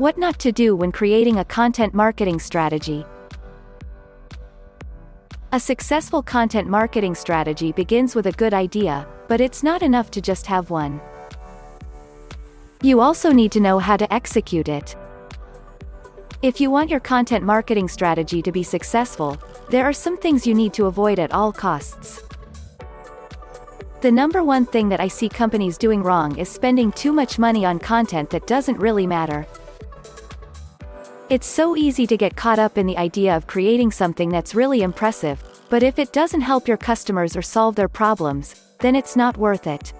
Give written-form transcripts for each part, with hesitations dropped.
What not to do when creating a content marketing strategy. A successful content marketing strategy begins with a good idea, but it's not enough to just have one. You also need to know how to execute it. If you want your content marketing strategy to be successful, there are some things you need to avoid at all costs. The number one thing that I see companies doing wrong is spending too much money on content that doesn't really matter. It's so easy to get caught up in the idea of creating something that's really impressive, but if it doesn't help your customers or solve their problems, then it's not worth it.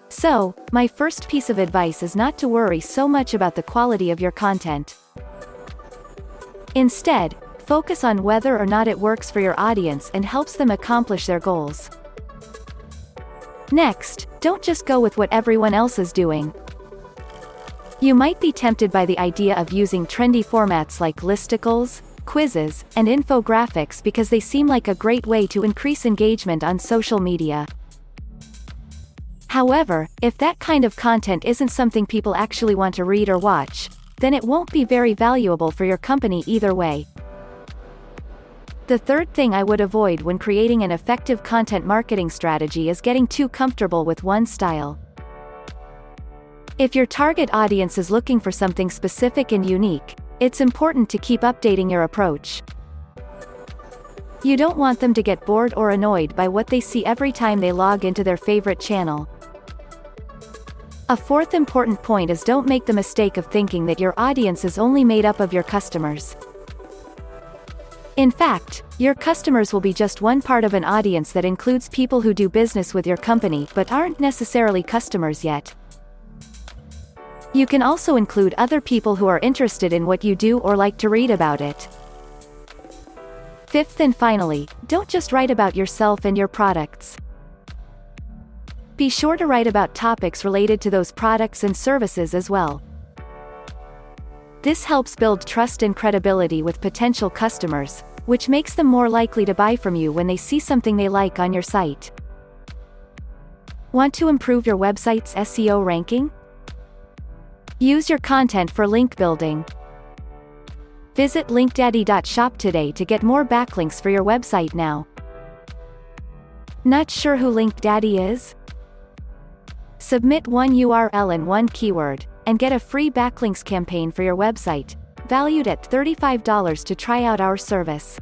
So, my first piece of advice is not to worry so much about the quality of your content. Instead, focus on whether or not it works for your audience and helps them accomplish their goals. Next, don't just go with what everyone else is doing. You might be tempted by the idea of using trendy formats like listicles, quizzes, and infographics because they seem like a great way to increase engagement on social media. However, if that kind of content isn't something people actually want to read or watch, then it won't be very valuable for your company either way. The third thing I would avoid when creating an effective content marketing strategy is getting too comfortable with one style. If your target audience is looking for something specific and unique, it's important to keep updating your approach. You don't want them to get bored or annoyed by what they see every time they log into their favorite channel. A fourth important point is don't make the mistake of thinking that your audience is only made up of your customers. In fact, your customers will be just one part of an audience that includes people who do business with your company but aren't necessarily customers yet. You can also include other people who are interested in what you do or like to read about it. Fifth and finally, don't just write about yourself and your products. Be sure to write about topics related to those products and services as well. This helps build trust and credibility with potential customers, which makes them more likely to buy from you when they see something they like on your site. Want to improve your website's SEO ranking? Use your content for link building. Visit linkdaddy.shop today to get more backlinks for your website now. Not sure who LinkDaddy is? Submit one URL and one keyword, and get a free backlinks campaign for your website, valued at $35 to try out our service.